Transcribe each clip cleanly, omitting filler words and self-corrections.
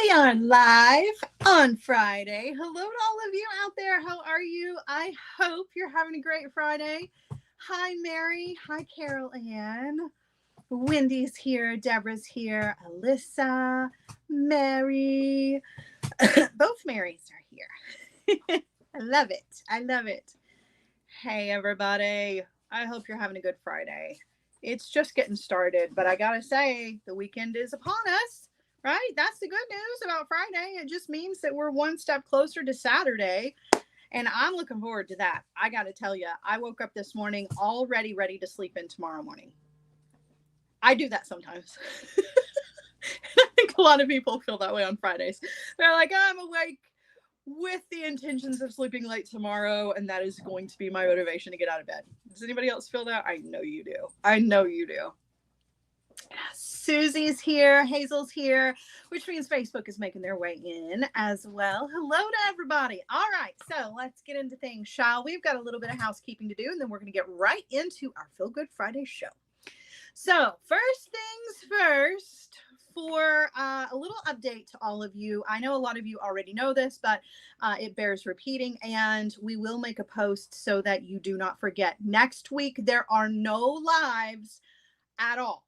We are live on Friday. Hello to all of you out there. How are you? I hope you're having a great Friday. Hi, Mary. Hi, Carol Ann. Wendy's here. Deborah's here. Alyssa, Mary. Both Marys are here. I love it. I love it. Hey, everybody. I hope you're having a good Friday. It's just getting started, but I gotta say, the weekend is upon us. Right? That's the good news about Friday. It just means that we're one step closer to Saturday. And I'm looking forward to that. I got to tell you, I woke up this morning already ready to sleep in tomorrow morning. I do that sometimes. I think a lot of people feel that way on Fridays. They're like, I'm awake with the intentions of sleeping late tomorrow, and that is going to be my motivation to get out of bed. Does anybody else feel that? I know you do. I know you do. Susie's here, Hazel's here, which means Facebook is making their way in as well. Hello to everybody. All right, so let's get into things, shall we? We've got a little bit of housekeeping to do, and then we're going to get right into our Feelgood Friday show. So first things first, for a little update to all of you. I know a lot of you already know this, but it bears repeating, and we will make a post so that you do not forget. Next week, there are no lives at all.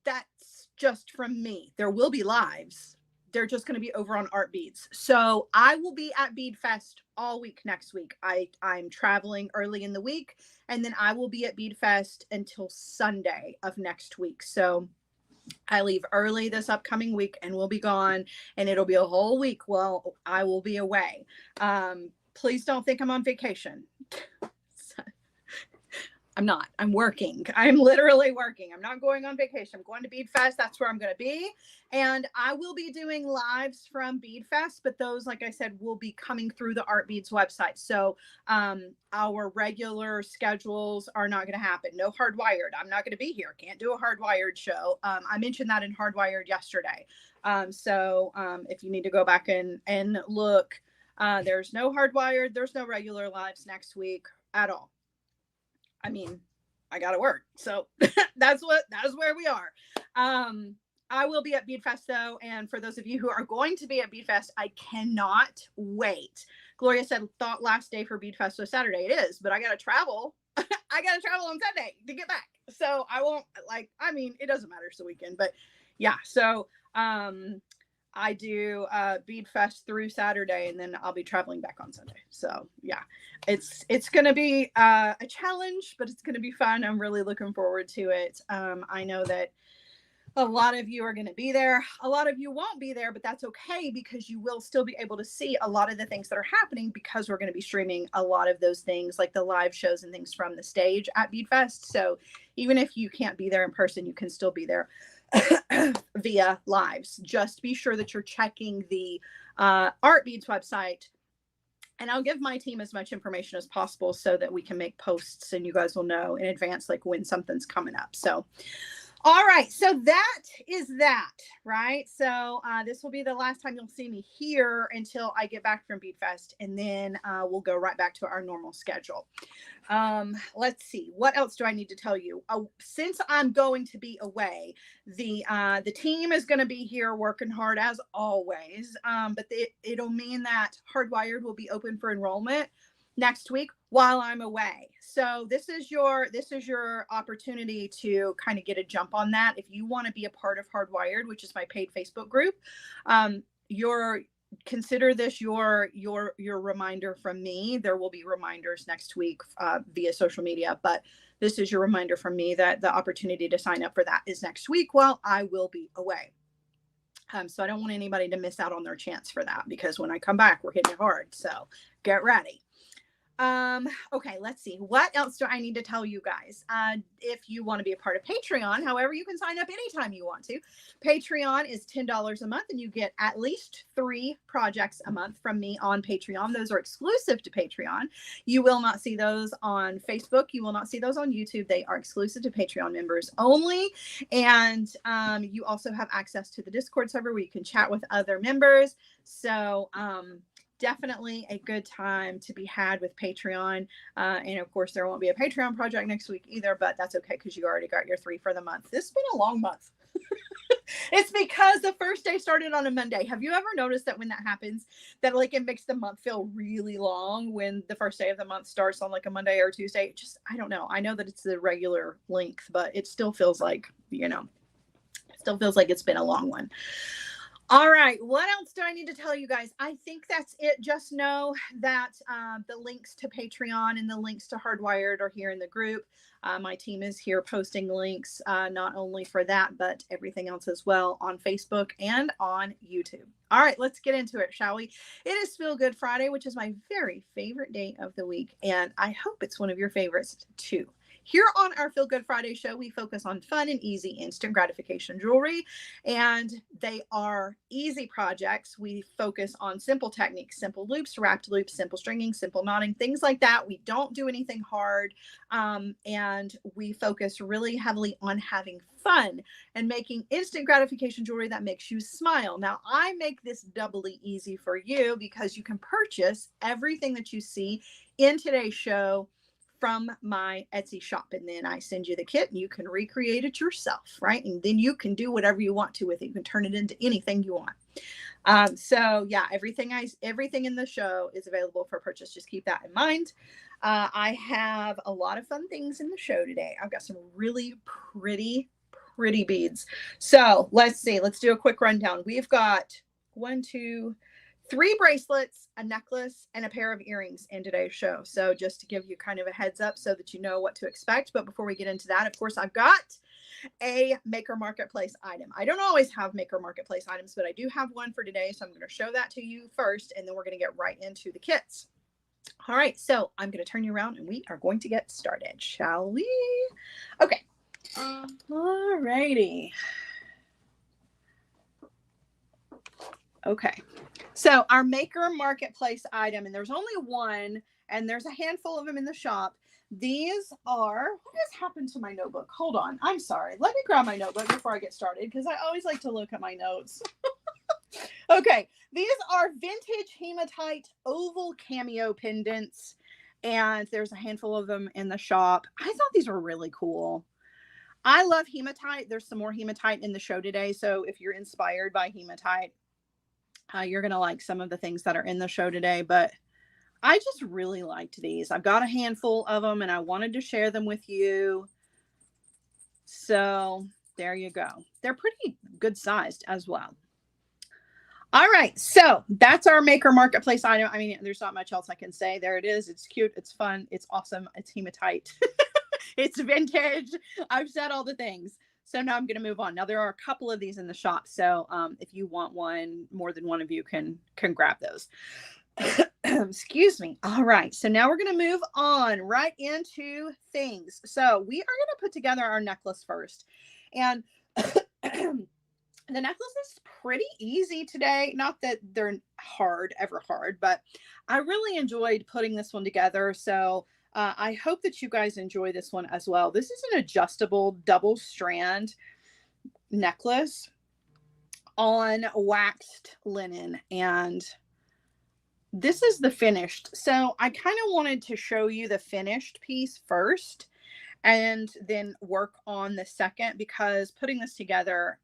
That's just from me. There will be lives. They're just going to be over on Art Beads. So I will be at Bead Fest all week next week. I'm traveling early in the week, and then I will be at Bead Fest until Sunday of next week. So I leave early this upcoming week and we'll be gone, and it'll be a whole week while I will be away. Please don't think I'm on vacation. I'm not. I'm working. I'm literally working. I'm not going on vacation. I'm going to Bead Fest. That's where I'm going to be. And I will be doing lives from Bead Fest, but those, like I said, will be coming through the Art Beads website. So our regular schedules are not going to happen. No Hardwired. I'm not going to be here. Can't do a Hardwired show. I mentioned that in Hardwired yesterday. So if you need to go back and look, there's no Hardwired. There's no regular lives next week at all. I mean, I got to work. So that's where we are. I will be at Bead Fest though. And for those of you who are going to be at Bead Fest, I cannot wait. Gloria said, thought last day for Bead Fest was Saturday. It is, but I got to travel. I got to travel on Sunday to get back. So I won't it doesn't matter. It's the weekend, but yeah. So, I do Bead Fest through Saturday, and then I'll be traveling back on Sunday. So yeah, it's going to be a challenge, but it's going to be fun. I'm really looking forward to it. I know that a lot of you are going to be there. A lot of you won't be there, but that's okay, because you will still be able to see a lot of the things that are happening, because we're going to be streaming a lot of those things, like the live shows and things from the stage at Bead Fest. So even if you can't be there in person, you can still be there via lives. Just be sure that you're checking the Art Beads website, and I'll give my team as much information as possible so that we can make posts and you guys will know in advance, like when something's coming up. So all right, so that is that, right? So this will be the last time you'll see me here until I get back from Bead Fest, and then we'll go right back to our normal schedule. Let's see, what else do I need to tell you? Since I'm going to be away, the team is going to be here working hard as always, but it'll mean that Hardwired will be open for enrollment next week while I'm away. So this is your opportunity to kind of get a jump on that. If you want to be a part of Hardwired, which is my paid Facebook group, consider this your reminder from me. There will be reminders next week via social media, but this is your reminder from me that the opportunity to sign up for that is next week while I will be away. So I don't want anybody to miss out on their chance for that, because when I come back, we're hitting it hard. So get ready. Okay, let's see. What else do I need to tell you guys? If you want to be a part of Patreon, however, you can sign up anytime you want to. Patreon is $10 a month, and you get at least 3 projects a month from me on Patreon. Those are exclusive to Patreon. You will not see those on Facebook. You will not see those on YouTube. They are exclusive to Patreon members only. And you also have access to the Discord server where you can chat with other members. So, definitely a good time to be had with Patreon. And of course, there won't be a Patreon project next week either, but that's okay, because you already got your 3 for the month. This has been a long month. It's because the first day started on a Monday. Have you ever noticed that when that happens, that like it makes the month feel really long when the first day of the month starts on like a Monday or Tuesday? It just, I don't know. I know that it's the regular length, but it still feels like, still feels like it's been a long one. All right. What else do I need to tell you guys? I think that's it. Just know that the links to Patreon and the links to Hardwired are here in the group. My team is here posting links, not only for that, but everything else as well on Facebook and on YouTube. All right, let's get into it, shall we? It is Feel Good Friday, which is my very favorite day of the week. And I hope it's one of your favorites too. Here on our Feel Good Friday show, we focus on fun and easy instant gratification jewelry, and they are easy projects. We focus on simple techniques, simple loops, wrapped loops, simple stringing, simple knotting, things like that. We don't do anything hard, and we focus really heavily on having fun and making instant gratification jewelry that makes you smile. Now, I make this doubly easy for you because you can purchase everything that you see in today's show from my Etsy shop, and then I send you the kit and you can recreate it yourself, right? And then you can do whatever you want to with it. You can turn it into anything you want. So yeah, everything in the show is available for purchase. Just keep that in mind. I have a lot of fun things in the show today. I've got some really pretty beads. So let's see. Let's do a quick rundown. We've got 3 bracelets, a necklace, and a pair of earrings in today's show. So just to give you kind of a heads up so that you know what to expect. But before we get into that, of course, I've got a Maker Marketplace item. I don't always have Maker Marketplace items, but I do have one for today. So I'm going to show that to you first, and then we're going to get right into the kits. All right, so I'm going to turn you around and we are going to get started, shall we? Okay. All righty. Okay. So our Maker Marketplace item, and there's only one, and there's a handful of them in the shop. These are, what has happened to my notebook? Hold on. I'm sorry. Let me grab my notebook before I get started because I always like to look at my notes. Okay. These are vintage hematite oval cameo pendants, and there's a handful of them in the shop. I thought these were really cool. I love hematite. There's some more hematite in the show today. So if you're inspired by hematite, you're going to like some of the things that are in the show today, but I just really liked these. I've got a handful of them and I wanted to share them with you. So there you go. They're pretty good sized as well. All right. So that's our Maker Marketplace item. I mean, there's not much else I can say. There it is. It's cute. It's fun. It's awesome. It's hematite. It's vintage. I've said all the things. So now I'm going to move on. Now there are a couple of these in the shop. So if you want one, more than one of you can grab those. Excuse me. All right. So now we're going to move on right into things. So we are going to put together our necklace first. And the necklace is pretty easy today. Not that they're ever hard, but I really enjoyed putting this one together. So I hope that you guys enjoy this one as well. This is an adjustable double strand necklace on waxed linen, and this is the finished. So I kind of wanted to show you the finished piece first and then work on the second, because putting this together,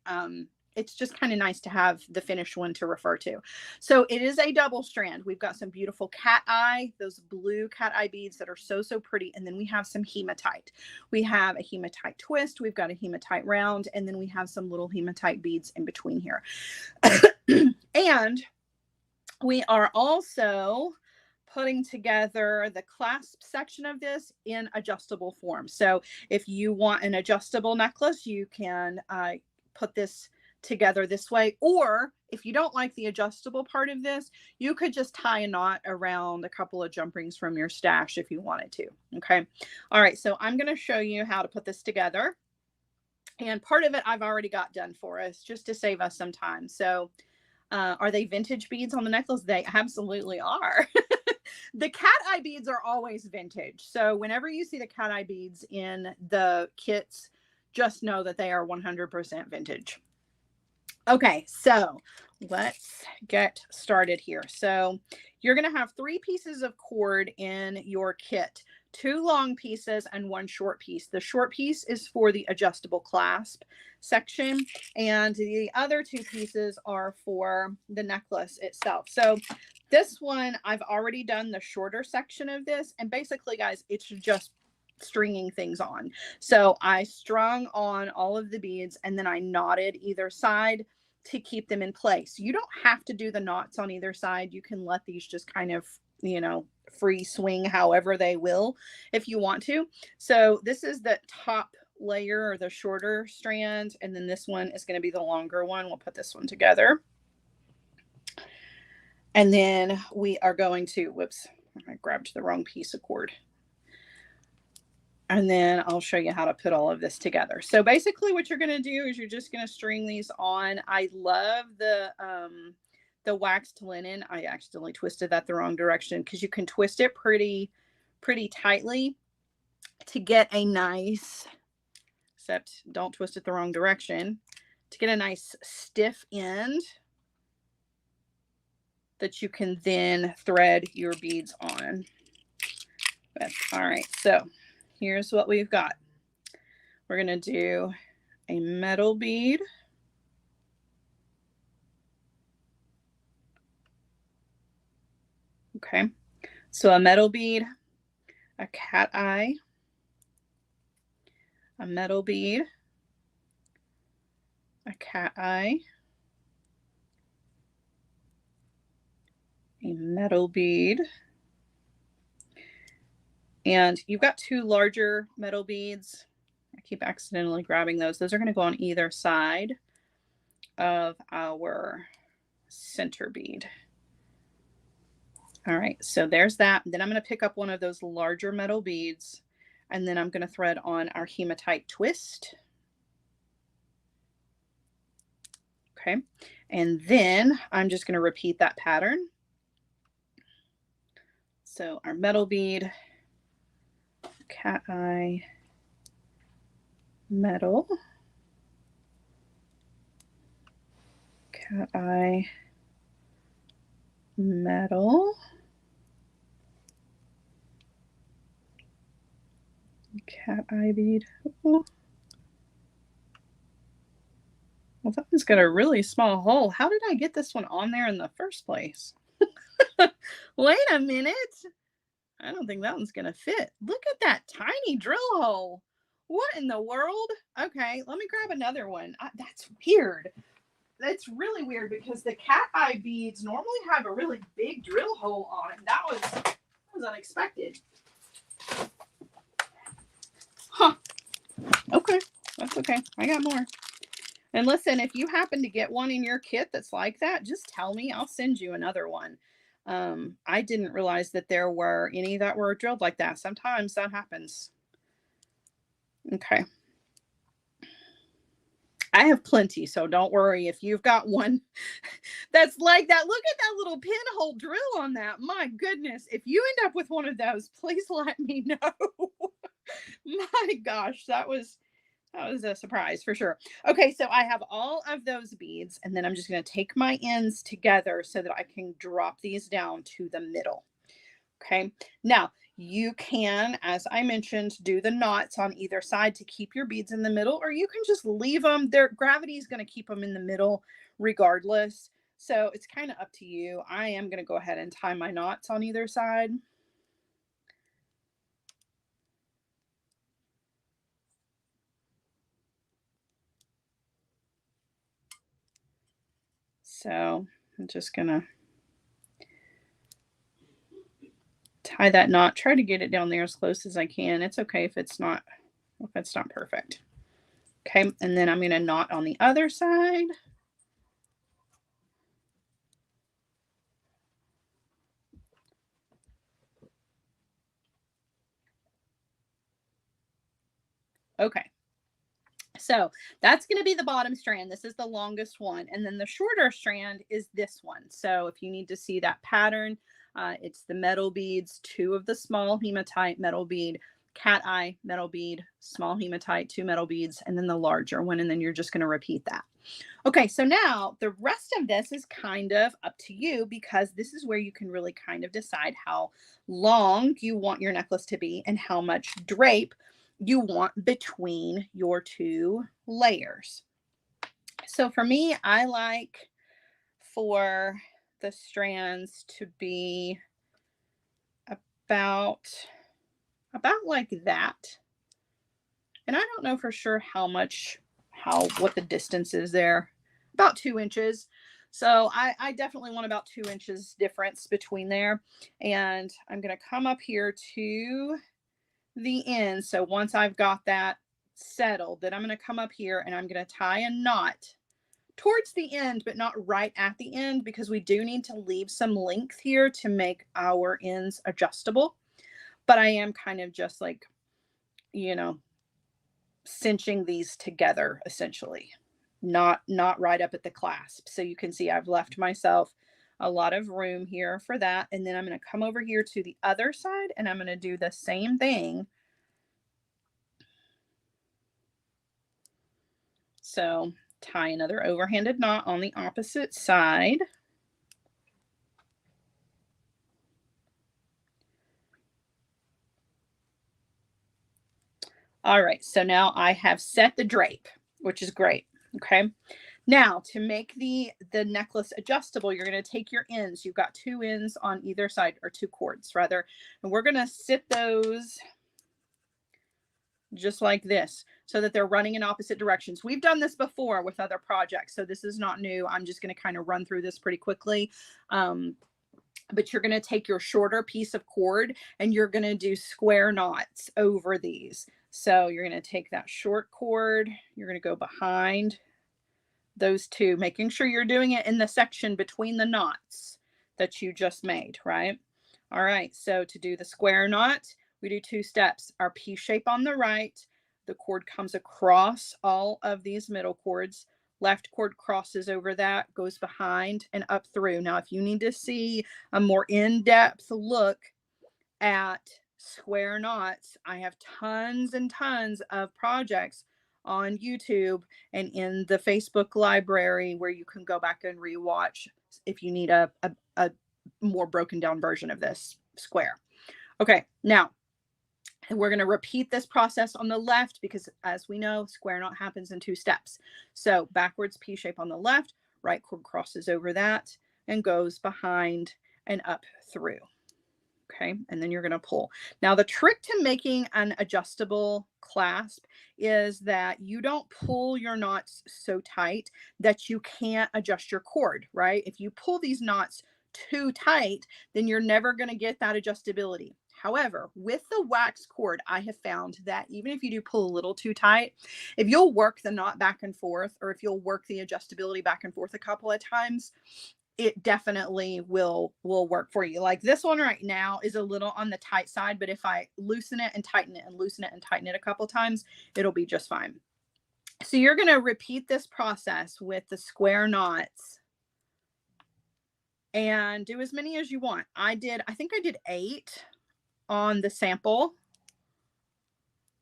it's just kind of nice to have the finished one to refer to. So it is a double strand. We've got some beautiful cat eye, those blue cat eye beads that are so pretty. And then we have some hematite. We have a hematite twist. We've got a hematite round. And then we have some little hematite beads in between here. And we are also putting together the clasp section of this in adjustable form. So if you want an adjustable necklace, you can put this together this way, or if you don't like the adjustable part of this, you could just tie a knot around a couple of jump rings from your stash if you wanted to. Okay. All right. So I'm going to show you how to put this together, and part of it I've already got done for us just to save us some time. So are they vintage beads on the necklace? They absolutely are. The cat eye beads are always vintage. So whenever you see the cat eye beads in the kits, just know that they are 100% vintage. Okay, so let's get started here. So you're going to have 3 pieces of cord in your kit. 2 long pieces and 1 short piece. The short piece is for the adjustable clasp section, and the other 2 pieces are for the necklace itself. So this one, I've already done the shorter section of this, and basically, guys, it's just stringing things on. So I strung on all of the beads, and then I knotted either side to keep them in place. You don't have to do the knots on either side. You can let these just kind of, you know, free swing however they will if you want to. So this is the top layer, or the shorter strand, and then this one is going to be the longer one. We'll put this one together. And then we are going to, whoops, I grabbed the wrong piece of cord. And then I'll show you how to put all of this together. So basically what you're going to do is you're just going to string these on. I love the waxed linen. I accidentally twisted that the wrong direction, because you can twist it pretty tightly to get a nice, except don't twist it the wrong direction, to get a nice stiff end that you can then thread your beads on. But, all right, so here's what we've got. We're going to do a metal bead. Okay, so a metal bead, a cat eye, a metal bead, a cat eye, a metal bead, and you've got 2 larger metal beads. I keep accidentally grabbing those. Those are going to go on either side of our center bead. All right, so there's that. Then I'm going to pick up one of those larger metal beads, and then I'm going to thread on our hematite twist. Okay, and then I'm just going to repeat that pattern. So our metal bead, cat eye, metal, cat eye, metal, cat eye bead. Oh. Well, that one's got a really small hole. How did I get this one on there in the first place? Wait a minute. I don't think that one's going to fit. Look at that tiny drill hole. What in the world? Okay, let me grab another one. That's weird. That's really weird, because the cat eye beads normally have a really big drill hole on it. That was unexpected. Huh. Okay, that's okay. I got more. And listen, if you happen to get one in your kit that's like that, just tell me. I'll send you another one. I didn't realize that there were any that were drilled like that. Sometimes that happens. Okay. I have plenty, so don't worry if you've got one that's like that. Look at that little pinhole drill on that. My goodness. If you end up with one of those, please let me know. My gosh, that was a surprise for sure. Okay, so I have all of those beads, and then I'm just going to take my ends together so that I can drop these down to the middle. Okay, now you can, as I mentioned, do the knots on either side to keep your beads in the middle, or you can just leave them. Their gravity is going to keep them in the middle regardless. So it's kind of up to you. I am going to go ahead and tie my knots on either side. So I'm just going to tie that knot, try to get it down there as close as I can. It's okay if it's not perfect. Okay, and then I'm going to knot on the other side. Okay, so that's going to be the bottom strand. This is the longest one, and then the shorter strand is this one. So if you need to see that pattern, it's the metal beads, 2 of the small hematite metal bead, cat eye metal bead, small hematite, 2 metal beads, and then the larger one, and then you're just going to repeat that. Okay, so now the rest of this is kind of up to you, because this is where you can really kind of decide how long you want your necklace to be and how much drape you want between your two layers. So for me, I like for the strands to be about like that. And I don't know for sure what the distance is there. About 2 inches. So I definitely want about 2 inches difference between there. And I'm going to come up here to the end. So once I've got that settled, then I'm going to come up here and I'm going to tie a knot towards the end, but not right at the end, because we do need to leave some length here to make our ends adjustable. But I am kind of just like, cinching these together, essentially, not right up at the clasp. So you can see I've left myself a lot of room here for that. And then I'm going to come over here to the other side and I'm going to do the same thing. So tie another overhanded knot on the opposite side. All right, so now I have set the drape, which is great. Okay. Now to make the necklace adjustable, you're going to take your ends. You've got 2 ends on either side, or 2 cords rather, and we're going to sit those just like this so that they're running in opposite directions. We've done this before with other projects, so this is not new. I'm just going to kind of run through this pretty quickly. But you're going to take your shorter piece of cord and you're going to do square knots over these. So you're going to take that short cord, you're going to go behind those 2, making sure you're doing it in the section between the knots that you just made, right? All right, so to do the square knot, we do 2 steps. Our P shape on the right, the cord comes across all of these middle cords. Left cord crosses over that, goes behind and up through. Now, if you need to see a more in-depth look at square knots, I have tons and tons of projects on YouTube and in the Facebook library where you can go back and rewatch if you need a more broken down version of this square. Okay, now we're going to repeat this process on the left, because as we know, square knot happens in 2 steps. So backwards P shape on the left, right cord crosses over that and goes behind and up through. Okay, and then you're going to pull. Now the trick to making an adjustable clasp is that you don't pull your knots so tight that you can't adjust your cord, right? If you pull these knots too tight, then you're never going to get that adjustability. However, with the wax cord, I have found that even if you do pull a little too tight, if you'll work the knot back and forth, or if you'll work the adjustability back and forth a couple of times, it definitely will work for you. Like this one right now is a little on the tight side, but if I loosen it and tighten it and loosen it and tighten it a couple times, it'll be just fine. So you're going to repeat this process with the square knots and do as many as you want. I think I did 8 on the sample,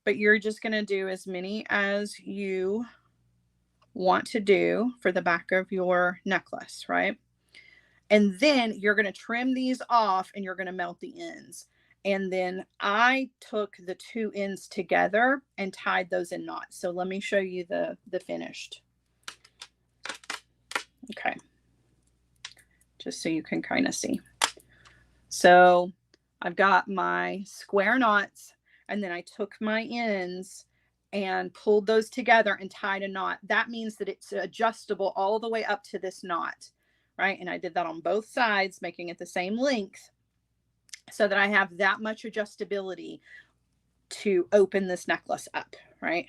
but you're just going to do as many as you want to do for the back of your necklace, right? And then you're going to trim these off and you're going to melt the ends. And then I took the 2 ends together and tied those in knots. So let me show you the finished. Okay. Just so you can kind of see. So I've got my square knots, and then I took my ends and pulled those together and tied a knot. That means that it's adjustable all the way up to this knot, right? And I did that on both sides, making it the same length so that I have that much adjustability to open this necklace up, right?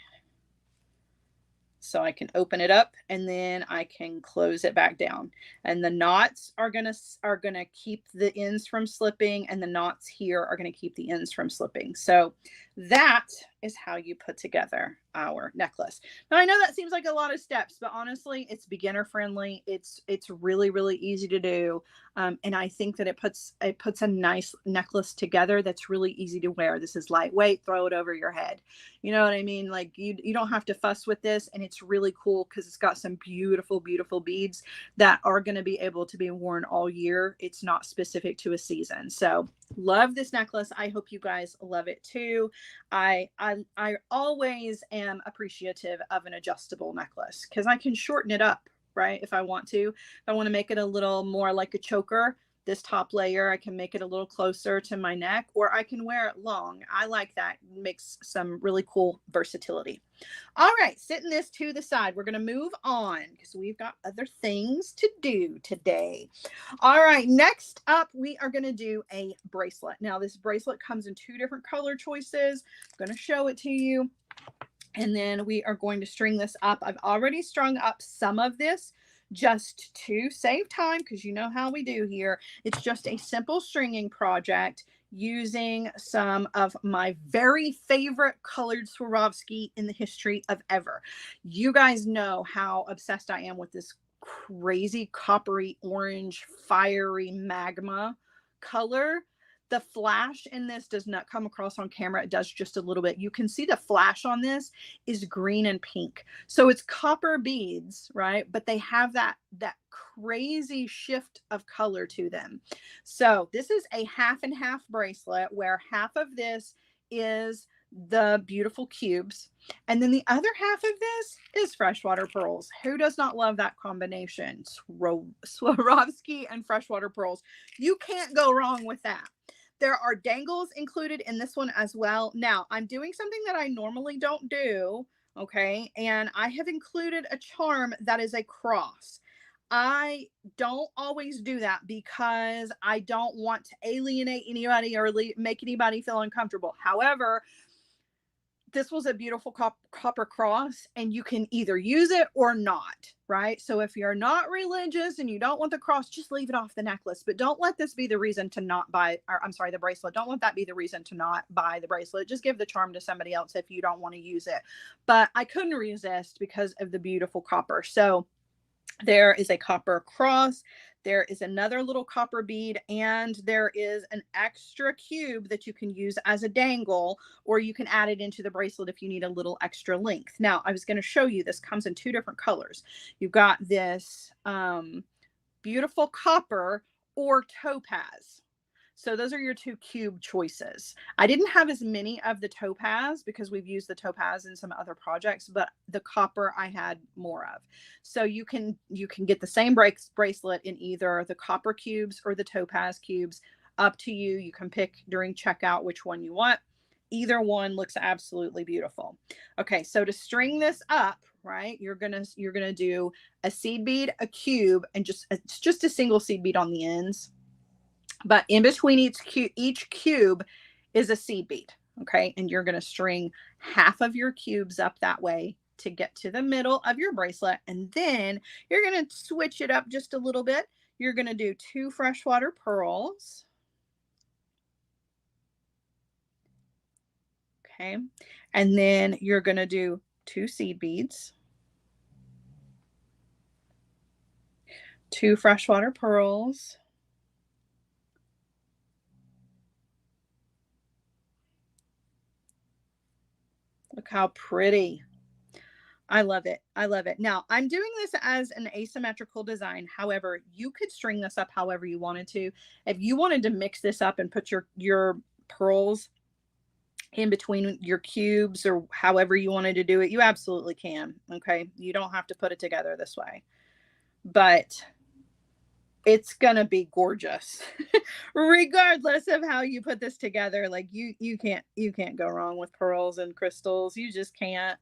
So I can open it up and then I can close it back down. And the knots are gonna keep the ends from slipping, and the knots here are gonna keep the ends from slipping. So That is how you put together our necklace. Now, I know that seems like a lot of steps, but honestly, it's beginner friendly. It's really, really easy to do. And I think that it puts a nice necklace together that's really easy to wear. This is lightweight, throw it over your head. You know what I mean? Like you don't have to fuss with this, and it's really cool because it's got some beautiful, beautiful beads that are going to be able to be worn all year. It's not specific to a season. So love this necklace. I hope you guys love it too. I always am appreciative of an adjustable necklace because I can shorten it up, right? If I want to. If I want to make it a little more like a choker, this top layer, I can make it a little closer to my neck, or I can wear it long. I like that. It makes some really cool versatility. All right, setting this to the side, we're going to move on because we've got other things to do today. All right, next up, we are going to do a bracelet. Now, this bracelet comes in 2 different color choices. I'm going to show it to you. And then we are going to string this up. I've already strung up some of this just to save time because you know how we do here. It's just a simple stringing project using some of my very favorite colored Swarovski in the history of ever. You guys know how obsessed I am with this crazy coppery orange fiery magma color. The flash in this does not come across on camera. It does just a little bit. You can see the flash on this is green and pink. So it's copper beads, right? But they have that crazy shift of color to them. So this is a half and half bracelet where half of this is the beautiful cubes. And then the other half of this is freshwater pearls. Who does not love that combination? Swarovski and freshwater pearls. You can't go wrong with that. There are dangles included in this one as well. Now, I'm doing something that I normally don't do, okay? And I have included a charm that is a cross. I don't always do that because I don't want to alienate anybody or make anybody feel uncomfortable. However, this was a beautiful copper cross, and you can either use it or not, right? So if you're not religious and you don't want the cross, just leave it off the necklace. But don't let this be the reason to not buy, or I'm sorry, the bracelet. Don't let that be the reason to not buy the bracelet. Just give the charm to somebody else if you don't want to use it. But I couldn't resist because of the beautiful copper. So there is a copper cross. There is another little copper bead, and there is an extra cube that you can use as a dangle, or you can add it into the bracelet if you need a little extra length. Now, I was going to show you, this comes in 2 different colors. You've got this beautiful copper or topaz. So those are your 2 cube choices. I didn't have as many of the topaz because we've used the topaz in some other projects, but the copper I had more of. So you can get the same bracelet in either the copper cubes or the topaz cubes. Up to you. You can pick during checkout which one you want. Either one looks absolutely beautiful. Okay, so to string this up, right, you're gonna do a seed bead, a cube, and it's just a single seed bead on the ends. But in between each cube is a seed bead, okay? And you're going to string half of your cubes up that way to get to the middle of your bracelet. And then you're going to switch it up just a little bit. You're going to do 2 freshwater pearls. Okay. And then you're going to do 2 seed beads, 2 freshwater pearls, look how pretty. I love it. I love it. Now, I'm doing this as an asymmetrical design. However, you could string this up however you wanted to. If you wanted to mix this up and put your pearls in between your cubes or however you wanted to do it, you absolutely can. Okay. You don't have to put it together this way, but it's going to be gorgeous regardless of how you put this together. Like you can't go wrong with pearls and crystals. You just can't.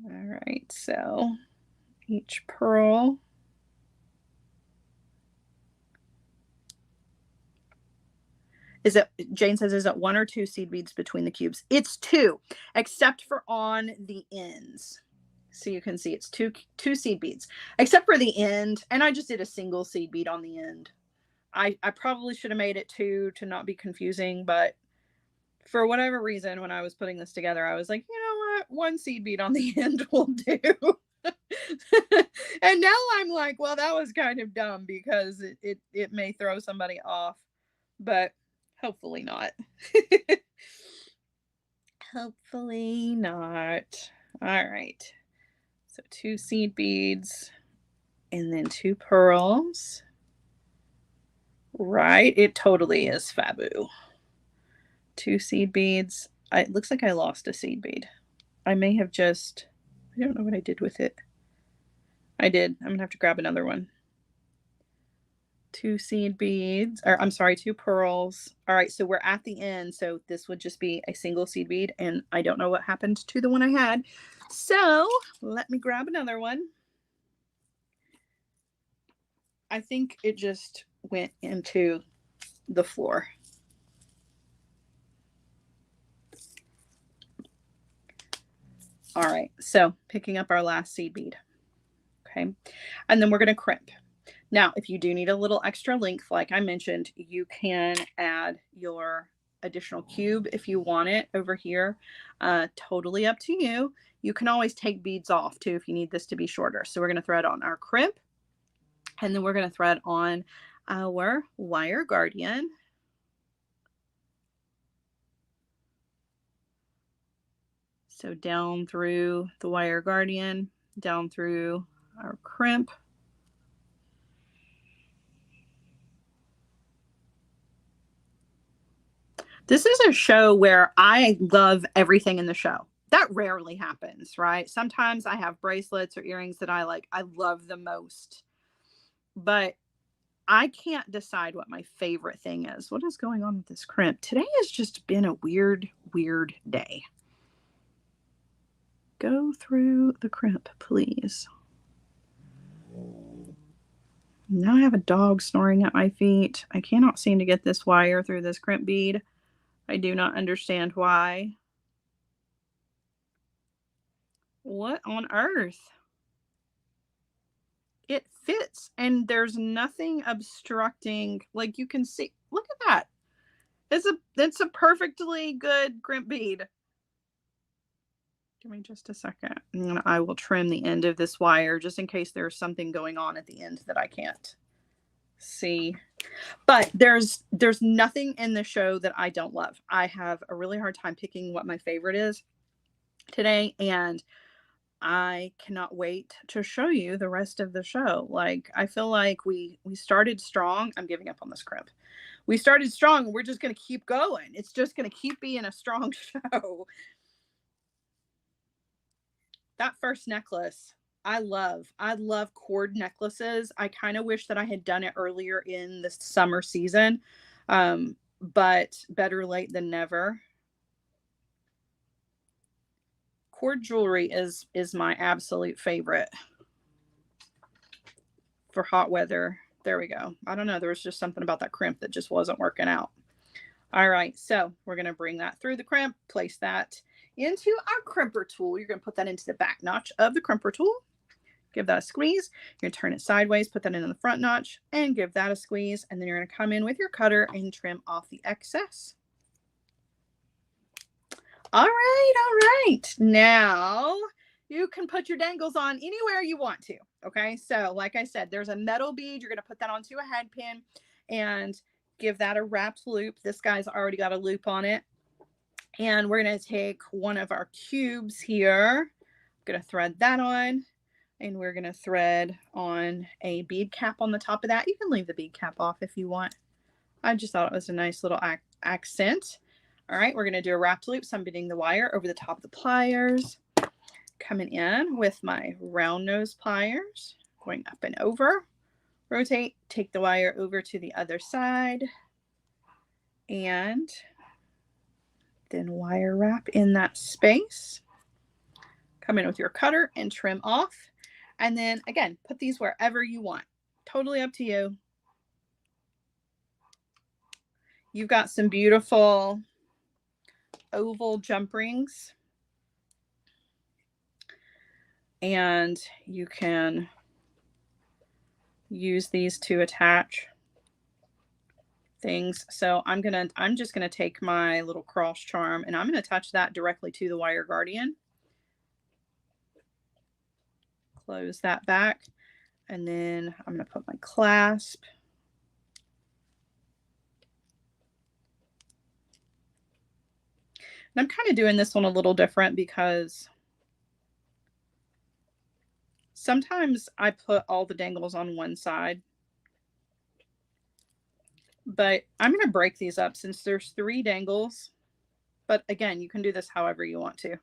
All right. So each pearl. Jane says, is it 1 or 2 seed beads between the cubes? It's 2, except for on the ends. So you can see it's two seed beads, except for the end. And I just did a single seed bead on the end. I probably should have made it 2 to not be confusing, but for whatever reason, when I was putting this together, I was like, you know what? 1 seed bead on the end will do. And now I'm like, well, that was kind of dumb because it may throw somebody off, but hopefully not. Hopefully not. All right. So 2 seed beads and then 2 pearls. Right. It totally is Fabu. 2 seed beads. It looks like I lost a seed bead. I may have just, I don't know what I did with it. I did. I'm gonna have to grab another one. 2 seed beads, or I'm sorry, 2 pearls. All right, so we're at the end. So this would just be a single seed bead, and I don't know what happened to the one I had. So let me grab another one. I think it just went into the floor. All right, so picking up our last seed bead. Okay, and then we're going to crimp. Now, if you do need a little extra length, like I mentioned, you can add your additional cube if you want it over here. Totally up to you. You can always take beads off too if you need this to be shorter. So we're going to thread on our crimp, and then we're going to thread on our wire guardian. So down through the wire guardian, down through our crimp. This is a show where I love everything in the show. That rarely happens, right? Sometimes I have bracelets or earrings that I love the most. But I can't decide what my favorite thing is. What is going on with this crimp? Today has just been a weird, weird day. Go through the crimp, please. Now I have a dog snoring at my feet. I cannot seem to get this wire through this crimp bead. I do not understand why. What on earth? It fits and there's nothing obstructing. Like you can see, look at that. It's a perfectly good crimp bead. Give me just a second. And I will trim the end of this wire just in case there's something going on at the end that I can't see. But there's nothing in the show that I don't love. I have a really hard time picking what my favorite is today, and I cannot wait to show you the rest of the show. Like, I feel like we started strong. I'm giving up on this crimp. We started strong and we're just going to keep going. It's just going to keep being a strong show. That first necklace, I love cord necklaces. I kind of wish that I had done it earlier in the summer season. But better late than never. Cord jewelry is my absolute favorite for hot weather. There we go. I don't know. There was just something about that crimp that just wasn't working out. All right. So we're going to bring that through the crimp, place that into our crimper tool. You're going to put that into the back notch of the crimper tool. Give that a squeeze. You're going to turn it sideways, put that in the front notch, and give that a squeeze. And then you're going to come in with your cutter and trim off the excess. All right. Now you can put your dangles on anywhere you want to. Okay. So like I said, there's a metal bead. You're going to put that onto a head pin and give that a wrapped loop. This guy's already got a loop on it. And we're going to take one of our cubes here. I'm going to thread that on. And we're going to thread on a bead cap on the top of that. You can leave the bead cap off if you want. I just thought it was a nice little accent. All right, we're going to do a wrapped loop. So I'm beading the wire over the top of the pliers. Coming in with my round nose pliers. Going up and over. Rotate, take the wire over to the other side. And then wire wrap in that space. Come in with your cutter and trim off. And then again, put these wherever you want. Totally up to you. You've got some beautiful oval jump rings. And you can use these to attach things. So I'm just gonna take my little cross charm and I'm gonna attach that directly to the wire guardian. Close that back. And then I'm gonna put my clasp. And I'm kind of doing this one a little different because sometimes I put all the dangles on one side, but I'm going to break these up since there's 3 dangles. But again, you can do this however you want to.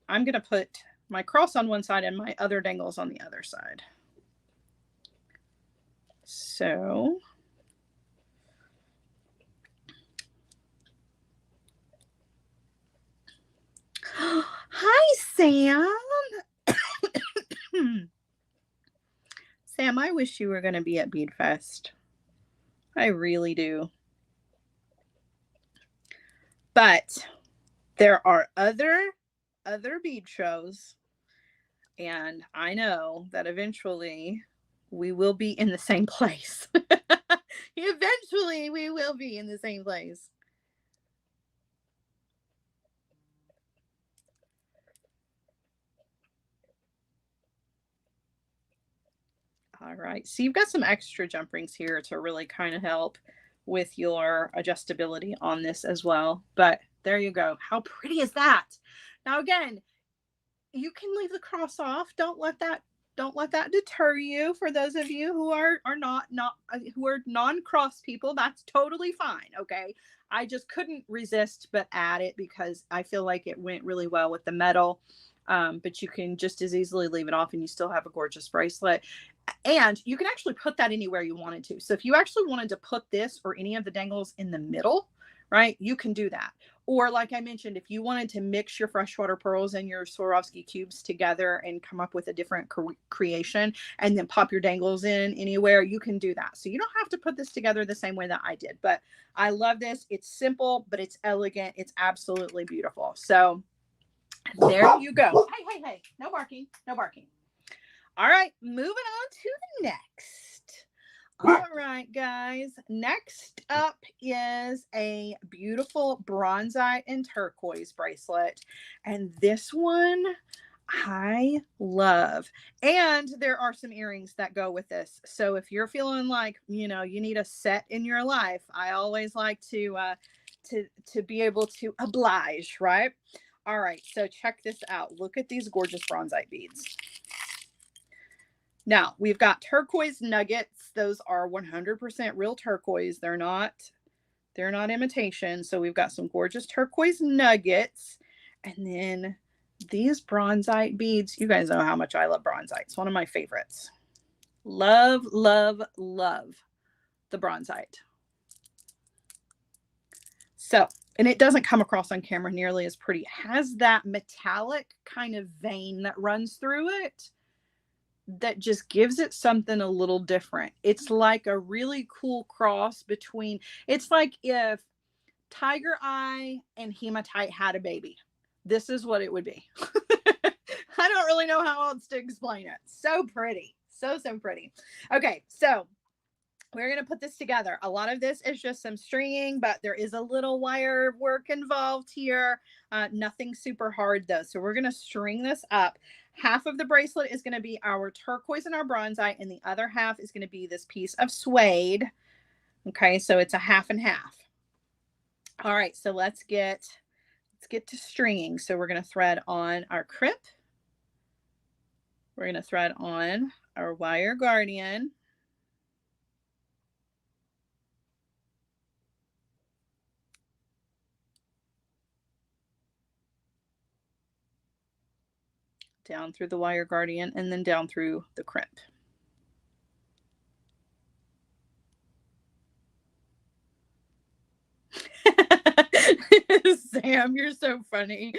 I'm going to put my cross on one side and my other dangles on the other side. So hi, Sam. Sam, I wish you were going to be at Bead Fest. I really do. But there are other bead shows, and I know that eventually we will be in the same place. Eventually we will be in the same place. All right, so you've got some extra jump rings here to really kind of help with your adjustability on this as well. But there you go. How pretty is that? Now again, you can leave the cross off. Don't let that deter you. For those of you who are not who are non-cross people, that's totally fine. Okay, I just couldn't resist but add it because I feel like it went really well with the metal. But you can just as easily leave it off and you still have a gorgeous bracelet. And you can actually put that anywhere you wanted to. So if you actually wanted to put this or any of the dangles in the middle, right, you can do that. Or like I mentioned, if you wanted to mix your freshwater pearls and your Swarovski cubes together and come up with a different creation and then pop your dangles in anywhere, you can do that. So you don't have to put this together the same way that I did. But I love this. It's simple, but it's elegant. It's absolutely beautiful. So there you go. Hey. No barking. No barking. All right, moving on to the next. All right, guys. Next up is a beautiful bronzite and turquoise bracelet. And this one I love. And there are some earrings that go with this. So if you're feeling like, you know, you need a set in your life, I always like to be able to oblige, right? All right, so check this out. Look at these gorgeous bronzite beads. Now we've got turquoise nuggets. Those are 100% real turquoise. They're not imitation. So we've got some gorgeous turquoise nuggets. And then these bronzite beads. You guys know how much I love bronzite. It's one of my favorites. Love the bronzite. So, and it doesn't come across on camera nearly as pretty. It has that metallic kind of vein that runs through it that just gives it something a little different. It's like a really cool cross between, it's like if Tiger Eye and Hematite had a baby. This is what it would be. I don't really know how else to explain it. So pretty. So pretty. Okay, so we're going to put this together. A lot of this is just some stringing, but there is a little wire work involved here. Nothing super hard though. So we're going to string this up. Half of the bracelet is going to be our turquoise and our bronzite, and the other half is going to be this piece of suede. Okay, so it's a half and half. All right, so let's get to stringing. So we're going to thread on our crimp. We're going to thread on our wire guardian. Down through the wire guardian and then down through the crimp. Sam, you're so funny.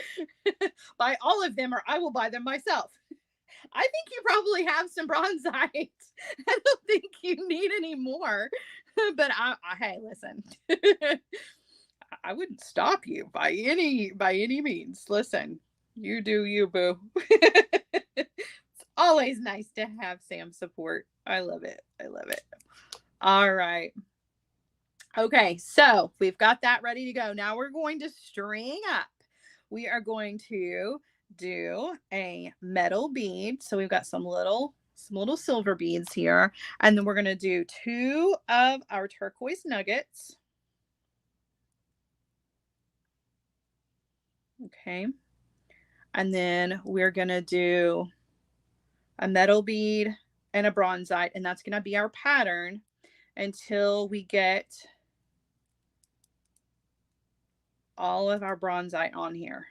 Buy all of them or I will buy them myself. I think you probably have some bronzite. I don't think you need any more. But hey, listen. I wouldn't stop you by any means. Listen, you do you, boo. It's always nice to have Sam's support. I love it. I love it. All right. Okay, so we've got that ready to go. Now we're going to string up. We are going to do a metal bead. So we've got some little silver beads here. And then we're going to do 2 of our turquoise nuggets. Okay. And then we're going to do a metal bead and a bronzite. And that's going to be our pattern until we get all of our bronzite on here.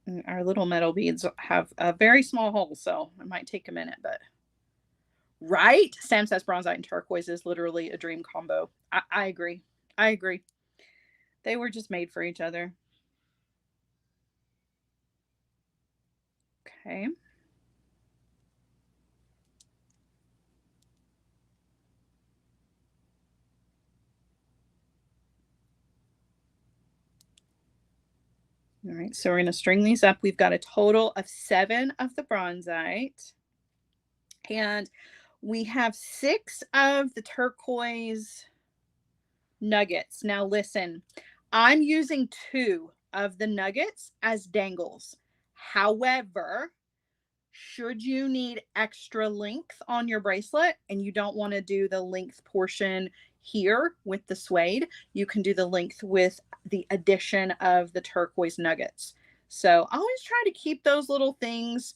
And our little metal beads have a very small hole, so it might take a minute, but right? Sam says bronzite and turquoise is literally a dream combo. I agree. I agree. They were just made for each other. Okay. All right, so we're going to string these up. We've got a total of 7 of the bronzite. And we have 6 of the turquoise nuggets. Now listen, I'm using 2 of the nuggets as dangles. However, should you need extra length on your bracelet and you don't want to do the length portion here with the suede, you can do the length with the addition of the turquoise nuggets. So I always try to keep those little things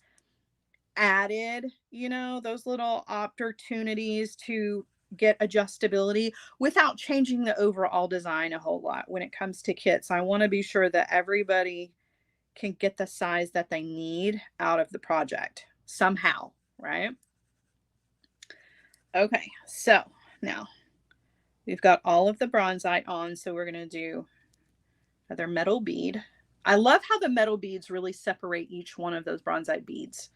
added, you know, those little opportunities to get adjustability without changing the overall design a whole lot. When it comes to kits, I want to be sure that everybody can get the size that they need out of the project somehow, right? Okay, so now we've got all of the bronzite on, so we're going to do another metal bead. I love how the metal beads really separate each one of those bronzite beads.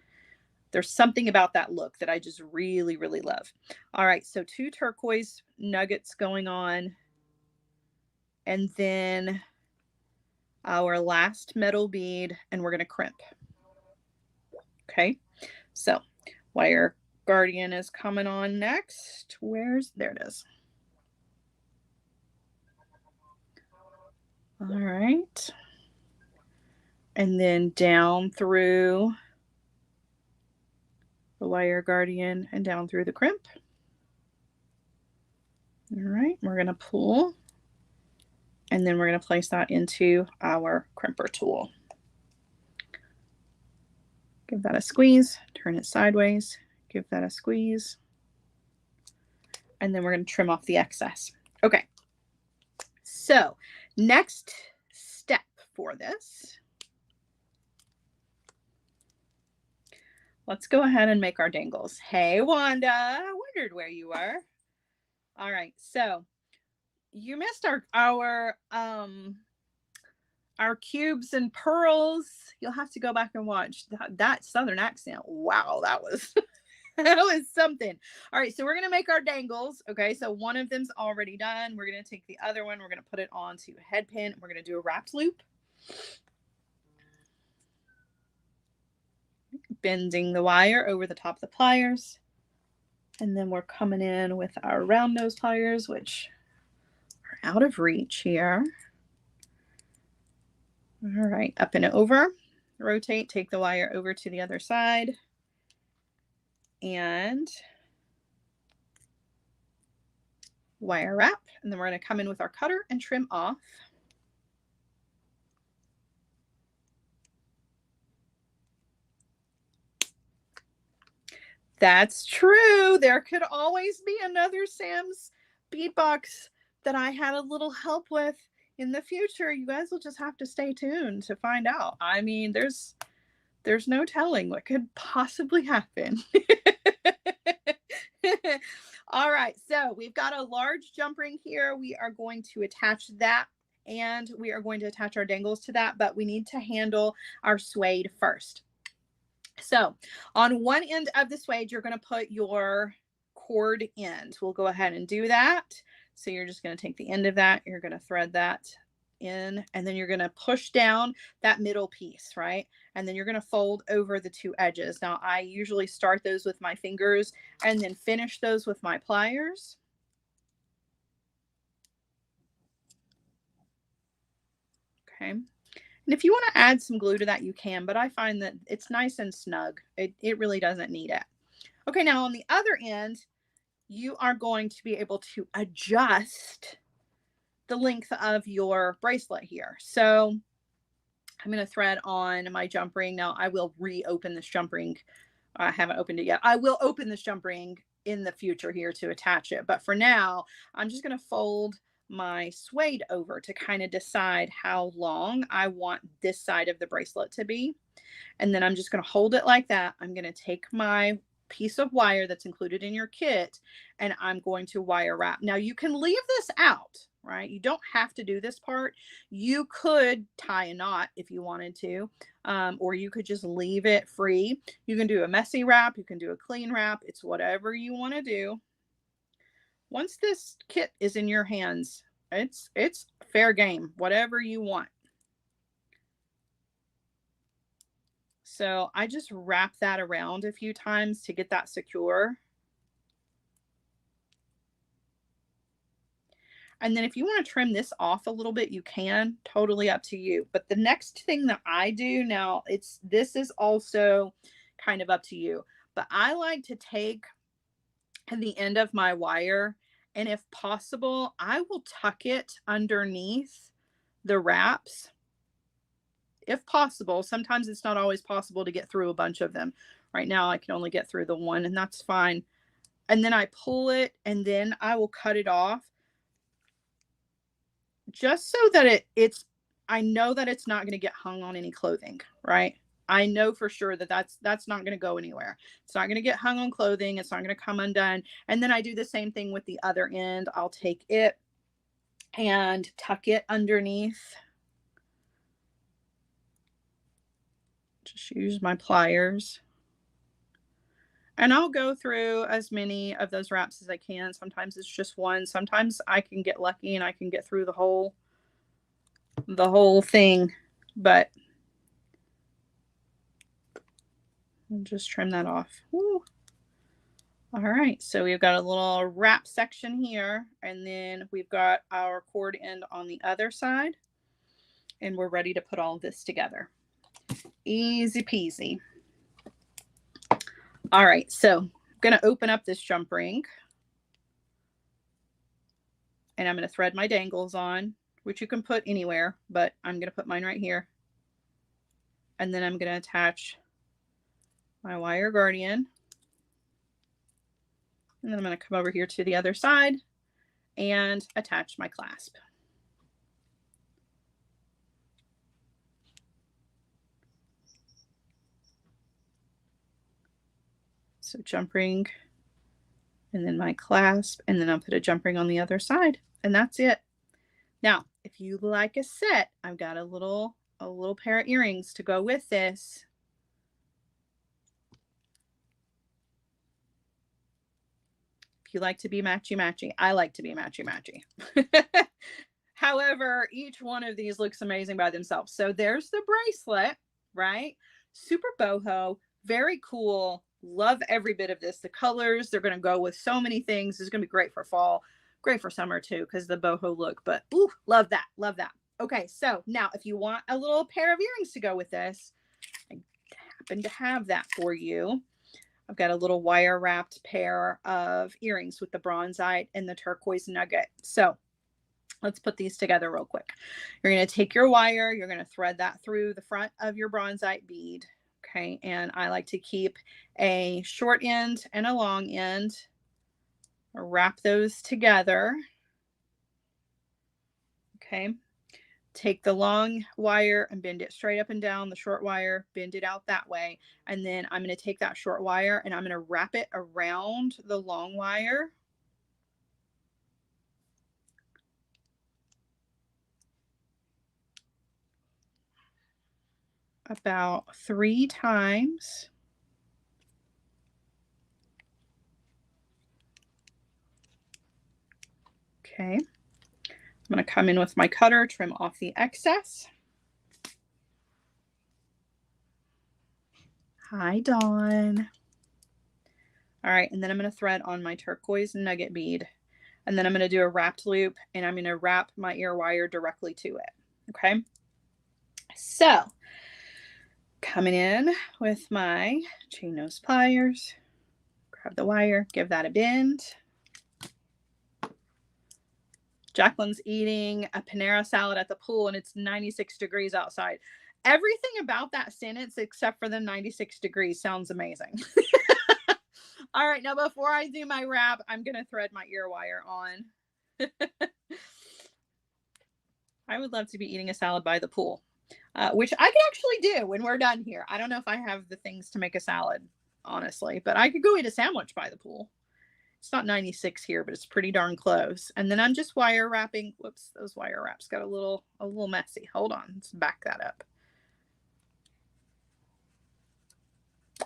There's something about that look that I just really, really love. All right, so 2 turquoise nuggets going on, and then our last metal bead, and we're going to crimp. Okay, so wire guardian is coming on next. There it is. All right. And then down through the wire guardian and down through the crimp. All right, we're going to pull, and then we're going to place that into our crimper tool. Give that a squeeze, turn it sideways, give that a squeeze, and then we're going to trim off the excess. Okay, so next step for this, let's go ahead and make our dangles. Hey, Wanda, I wondered where you were. All right, so you missed our cubes and pearls. You'll have to go back and watch that Southern accent. Wow, that was that was something. All right, so we're gonna make our dangles. Okay, so one of them's already done. We're gonna take the other one. We're gonna put it onto a head pin. We're gonna do a wrapped loop, bending the wire over the top of the pliers, and then we're coming in with our round nose pliers, which are out of reach here. All right, up and over, rotate, take the wire over to the other side, and wire wrap. And then we're going to come in with our cutter and trim off. That's true. There could always be another Sam's bead box that I had a little help with in the future. You guys will just have to stay tuned to find out. I mean, there's no telling what could possibly happen. All right, so we've got a large jump ring here. We are going to attach that, and we are going to attach our dangles to that, but we need to handle our suede first. So on one end of the suede, you're going to put your cord end. We'll go ahead and do that. So you're just going to take the end of that. You're going to thread that in, and then you're going to push down that middle piece, right? And then you're going to fold over the two edges. Now, I usually start those with my fingers and then finish those with my pliers. Okay. And if you want to add some glue to that, you can, but I find that it's nice and snug. It really doesn't need it. Okay, now on the other end, you are going to be able to adjust the length of your bracelet here. So I'm going to thread on my jump ring. Now I will reopen this jump ring. I haven't opened it yet. I will open this jump ring in the future here to attach it. But for now, I'm just going to fold my suede over to kind of decide how long I want this side of the bracelet to be. And then I'm just going to hold it like that. I'm going to take my piece of wire that's included in your kit and I'm going to wire wrap. Now you can leave this out, right? You don't have to do this part. You could tie a knot if you wanted to, or you could just leave it free. You can do a messy wrap. You can do a clean wrap. It's whatever you want to do. Once this kit is in your hands, it's fair game, whatever you want. So I just wrap that around a few times to get that secure. And then if you want to trim this off a little bit, you can, totally up to you. But the next thing that I do now, this is also kind of up to you, but I like to take the end of my wire and if possible, I will tuck it underneath the wraps. If possible. Sometimes it's not always possible to get through a bunch of them. Right now I can only get through the one and that's fine. And then I pull it and then I will cut it off just so that I know that it's not going to get hung on any clothing, right? I know for sure that that's not going to go anywhere. It's not going to get hung on clothing. It's not going to come undone. And then I do the same thing with the other end. I'll take it and tuck it underneath. Just use my pliers. And I'll go through as many of those wraps as I can. Sometimes it's just one. Sometimes I can get lucky and I can get through the whole thing. But I'll just trim that off. Woo. All right, so we've got a little wrap section here, and then we've got our cord end on the other side, and we're ready to put all of this together. Easy peasy. All right, so I'm going to open up this jump ring, and I'm going to thread my dangles on, which you can put anywhere, but I'm going to put mine right here. And then I'm going to attach my wire guardian. And then I'm going to come over here to the other side and attach my clasp. So jump ring and then my clasp, and then I'll put a jump ring on the other side, and that's it. Now, if you like a set, I've got a little pair of earrings to go with this. You like to be matchy-matchy. I like to be matchy-matchy. However, each one of these looks amazing by themselves. So there's the bracelet, right? Super boho, very cool. Love every bit of this. The colors, they're going to go with so many things. It's going to be great for fall, great for summer too, because the boho look, but ooh, love that. Love that. Okay, so now if you want a little pair of earrings to go with this, I happen to have that for you. I've got a little wire wrapped pair of earrings with the Bronzite and the turquoise nugget. So let's put these together real quick. You're going to take your wire, you're going to thread that through the front of your Bronzite bead. Okay. And I like to keep a short end and a long end. Wrap those together. Okay. Take the long wire and bend it straight up and down, the short wire, bend it out that way. And then I'm going to take that short wire and I'm going to wrap it around the long wire. About 3 times. Okay. I'm I'm going to come in with my cutter, trim off the excess. Hi, Dawn. All right, and then I'm going to thread on my turquoise nugget bead. And then I'm going to do a wrapped loop, and I'm going to wrap my ear wire directly to it. Okay. So coming in with my chain nose pliers, grab the wire, give that a bend. Jacqueline's eating a Panera salad at the pool and it's 96 degrees outside. Everything about that sentence except for the 96 degrees sounds amazing. All right, now before I do my wrap, I'm going to thread my ear wire on. I would love to be eating a salad by the pool, which I could actually do when we're done here. I don't know if I have the things to make a salad, honestly, but I could go eat a sandwich by the pool. It's not 96 here, but it's pretty darn close. And then I'm just wire wrapping. Whoops, those wire wraps got a little messy. Hold on, let's back that up.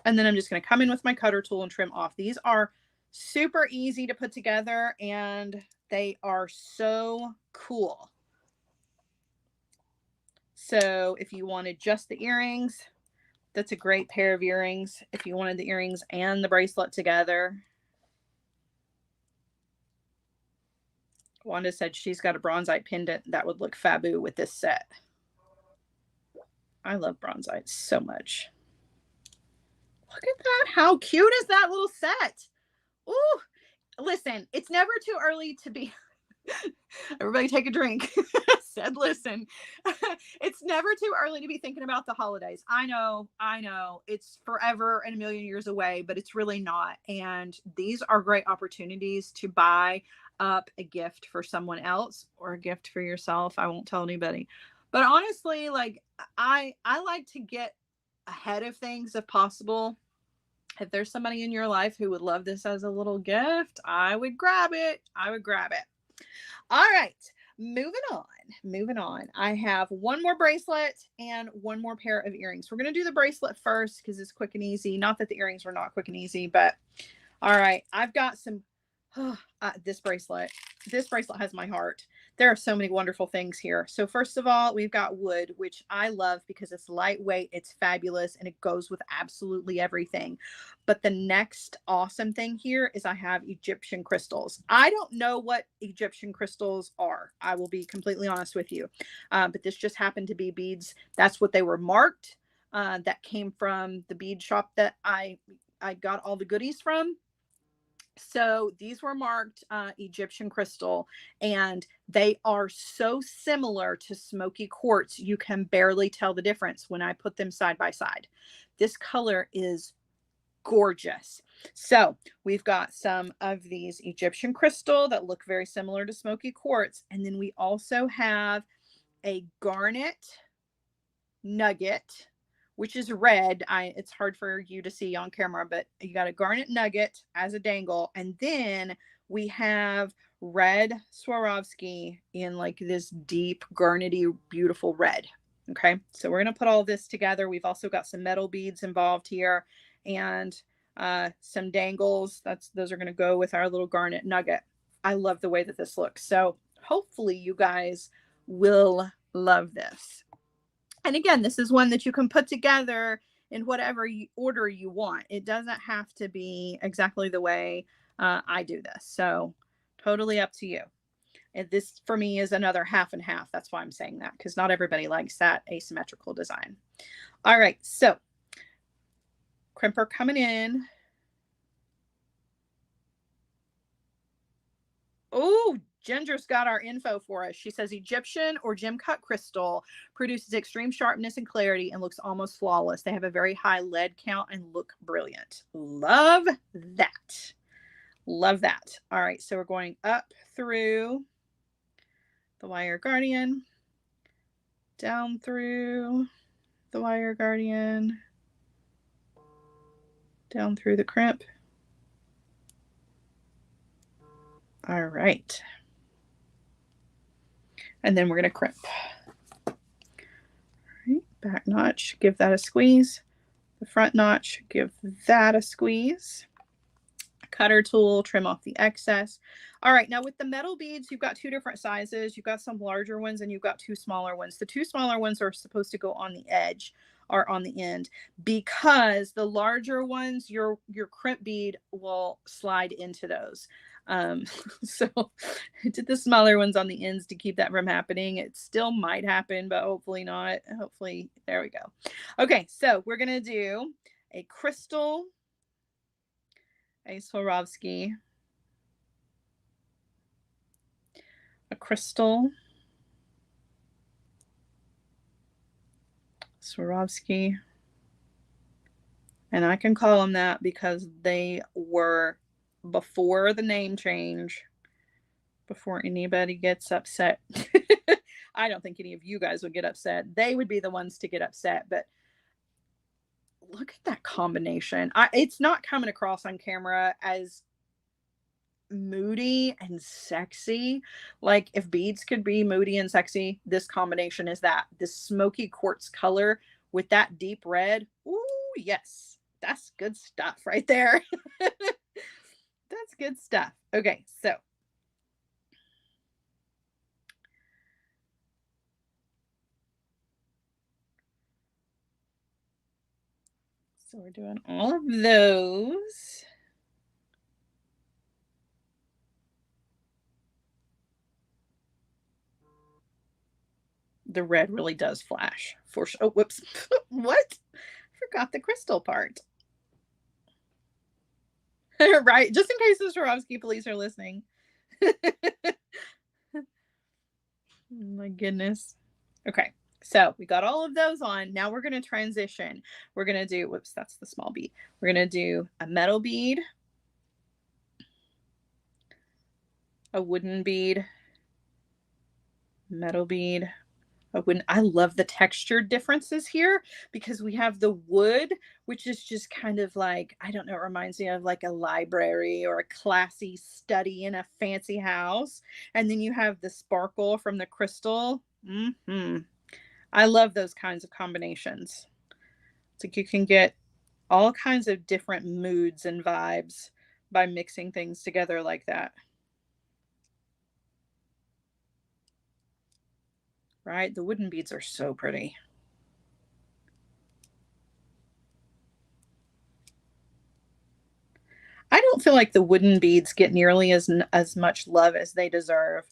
And then I'm just going to come in with my cutter tool and trim off. These are super easy to put together and they are so cool. So if you wanted just the earrings, that's a great pair of earrings. If you wanted the earrings and the bracelet together. Wanda said she's got a bronzite pendant that would look faboo with this set. I love bronzite so much. Look at that. How cute is that little set? Ooh, listen, it's never too early to be. Everybody take a drink. Said, listen, it's never too early to be thinking about the holidays. I know it's forever and a million years away, but it's really not. And these are great opportunities to buy up a gift for someone else or a gift for yourself. I won't tell anybody, but honestly, like I like to get ahead of things if possible. If there's somebody in your life who would love this as a little gift, I would grab it. All right, moving on. I have one more bracelet and one more pair of earrings. We're going to do the bracelet first because it's quick and easy. Not that the earrings were not quick and easy, but all right, I've got some, this bracelet has my heart. There are so many wonderful things here. So first of all, we've got wood, which I love because it's lightweight, it's fabulous, and it goes with absolutely everything. But the next awesome thing here is I have Egyptian crystals. I don't know what Egyptian crystals are. I will be completely honest with you. But this just happened to be beads. That's what they were marked. That came from the bead shop that I got all the goodies from. So these were marked Egyptian crystal, and they are so similar to smoky quartz. You can barely tell the difference when I put them side by side. This color is gorgeous. So we've got some of these Egyptian crystal that look very similar to smoky quartz. And then we also have a garnet nugget, which is red. It's hard for you to see on camera, but you got a garnet nugget as a dangle. And then we have red Swarovski in like this deep garnety, beautiful red. Okay. So we're going to put all this together. We've also got some metal beads involved here and some dangles. Those are going to go with our little garnet nugget. I love the way that this looks. So hopefully you guys will love this. And again, this is one that you can put together in whatever order you want. It doesn't have to be exactly the way I do this. So totally up to you. And this for me is another half and half. That's why I'm saying that, because not everybody likes that asymmetrical design. All right. So crimper coming in. Oh, Ginger's got our info for us. She says Egyptian or gem cut crystal produces extreme sharpness and clarity and looks almost flawless. They have a very high lead count and look brilliant. Love that. Love that. All right, so we're going up through the wire guardian, down through the wire guardian, down through the crimp. All right. And then we're going to crimp. All right, back notch, give that a squeeze. The front notch, give that a squeeze. Cutter tool, trim off the excess. All right, now with the metal beads, you've got two different sizes. You've got some larger ones and you've got two smaller ones. The two smaller ones are supposed to go on the edge or on the end, because the larger ones, your crimp bead will slide into those. So I did the smaller ones on the ends to keep that from happening. It still might happen, but hopefully not. Hopefully, there we go. Okay, so we're gonna do a crystal, a Swarovski, a crystal, Swarovski, and I can call them that because they were before the name change, before anybody gets upset. I don't think any of you guys would get upset. They would be the ones to get upset, but look at that combination. It's not coming across on camera as moody and sexy. Like, if beads could be moody and sexy, this combination is that. This smoky quartz color with that deep red. Ooh, yes. That's good stuff right there. That's good stuff. Okay, so we're doing all of those. The red really does flash for sure. Oh, whoops. What? Forgot the crystal part. Right, just in case the Swarovski police are listening. My goodness. Okay, so we got all of those on. Now we're going to transition. We're going to do, whoops, that's the small bead. We're going to do a metal bead, a wooden bead, metal bead, I love the texture differences here, because we have the wood, which is just kind of like, I don't know, it reminds me of like a library or a classy study in a fancy house. And then you have the sparkle from the crystal. I love those kinds of combinations. It's like you can get all kinds of different moods and vibes by mixing things together like that. Right? The wooden beads are so pretty. I don't feel like the wooden beads get nearly as much love as they deserve.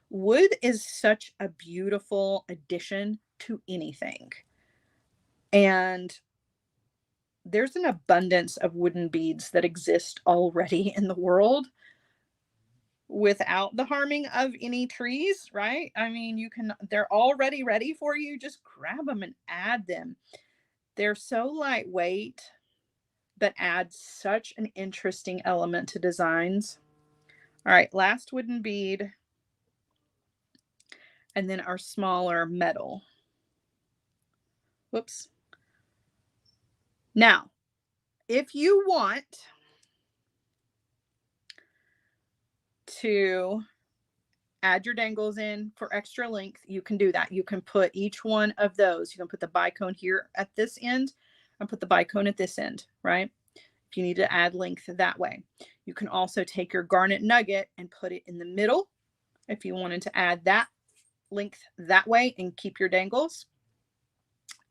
Wood is such a beautiful addition to anything. And there's an abundance of wooden beads that exist already in the world without the harming of any trees, right? I mean, they're already ready for you. Just grab them and add them. They're so lightweight, but add such an interesting element to designs. All right, last wooden bead, and then our smaller metal. Whoops. Now, if you want to add your dangles in for extra length, you can do that. You can put each one of those. You can put the bicone here at this end and put the bicone at this end, right? If you need to add length that way. You can also take your garnet nugget and put it in the middle if you wanted to add that length that way and keep your dangles.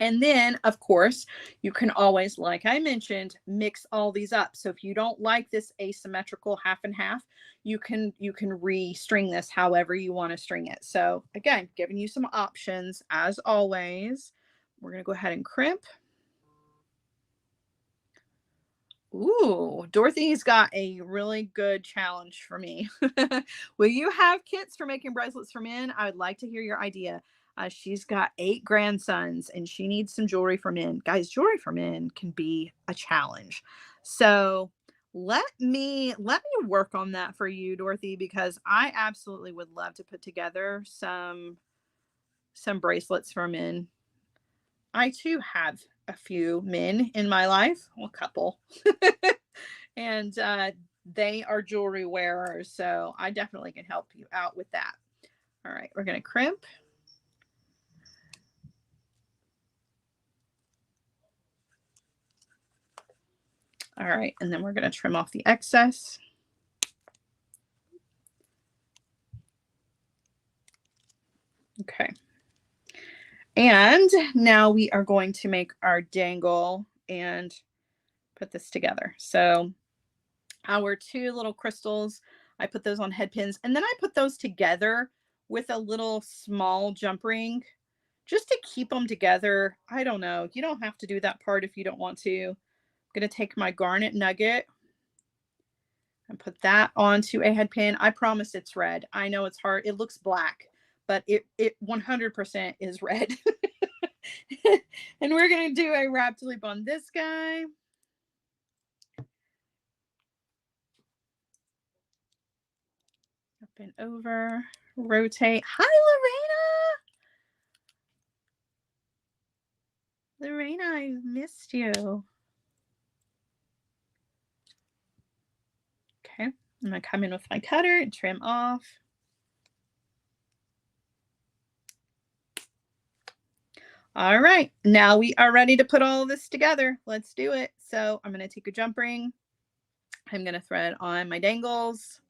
And then, of course, you can always, like I mentioned, mix all these up. So if you don't like this asymmetrical half and half, you can restring this however you want to string it. So again, giving you some options as always. We're going to go ahead and crimp. Ooh, Dorothy's got a really good challenge for me. Will you have kits for making bracelets for men? I would like to hear your idea. She's got 8 grandsons and she needs some jewelry for men. Guys, jewelry for men can be a challenge. So let me work on that for you, Dorothy, because I absolutely would love to put together some bracelets for men. I too have a few men in my life, well, a couple. And they are jewelry wearers, so I definitely can help you out with that. All right, we're going to crimp. All right, and then we're going to trim off the excess. Okay. And now we are going to make our dangle and put this together. So our 2 little crystals, I put those on head pins, and then I put those together with a little small jump ring just to keep them together. I don't know. You don't have to do that part if you don't want to. I'm going to take my garnet nugget and put that onto a head pin. I promise it's red. I know it's hard. It looks black, but it 100% is red. And we're going to do a wrapped loop on this guy. Up and over, rotate. Hi, Lorena. Lorena, I missed you. Okay, I'm going to come in with my cutter and trim off. All right, now we are ready to put all this together. Let's do it. So I'm going to take a jump ring. I'm going to thread on my dangles.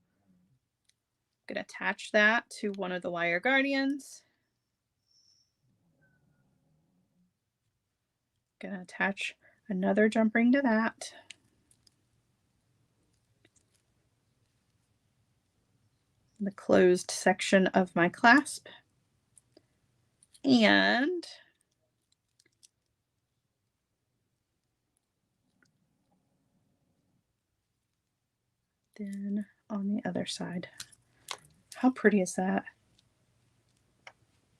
I'm going to attach that to one of the wire guardians. I'm going to attach another jump ring to that. The closed section of my clasp. And then on the other side. How pretty is that?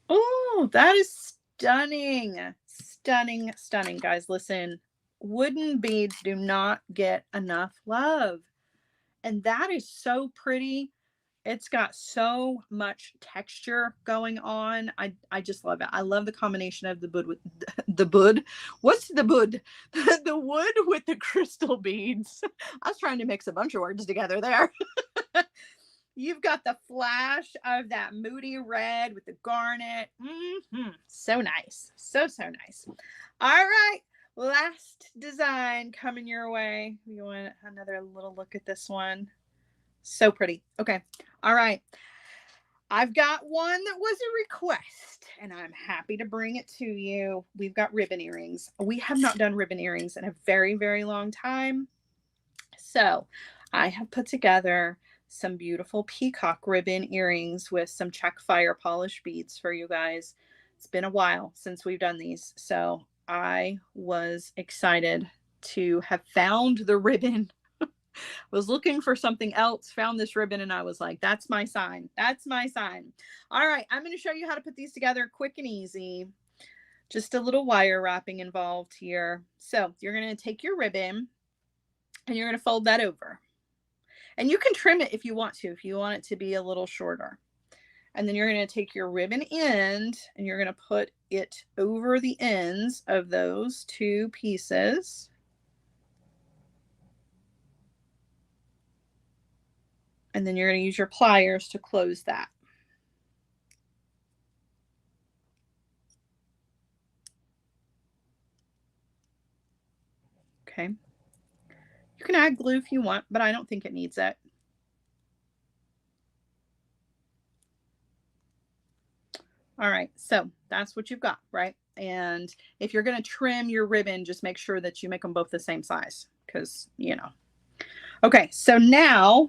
Oh, that is stunning. Stunning, stunning, guys. Listen, wooden beads do not get enough love. And that is so pretty. It's got so much texture going on. I just love it. I love the combination of the wood with the wood. What's the wood? The wood with the crystal beads. I was trying to mix a bunch of words together there. You've got the flash of that moody red with the garnet. So nice. So nice. All right. Last design coming your way. You want another little look at this one? So pretty. Okay. All right. I've got one that was a request, and I'm happy to bring it to you. We've got ribbon earrings. We have not done ribbon earrings in a very, very long time. So I have put together some beautiful peacock ribbon earrings with some check fire polish beads for you guys. It's been a while since we've done these, so I was excited to have found the ribbon. Was looking for something else, found this ribbon, and I was like, that's my sign. That's my sign. All right, I'm going to show you how to put these together quick and easy. Just a little wire wrapping involved here. So you're going to take your ribbon and you're going to fold that over. And you can trim it if you want it to be a little shorter. And then you're going to take your ribbon end and you're going to put it over the ends of those 2 pieces. And then you're going to use your pliers to close that. Okay. You can add glue if you want, but I don't think it needs it. All right, so that's what you've got, right? And if you're going to trim your ribbon, just make sure that you make them both the same size because, you know. Okay, so now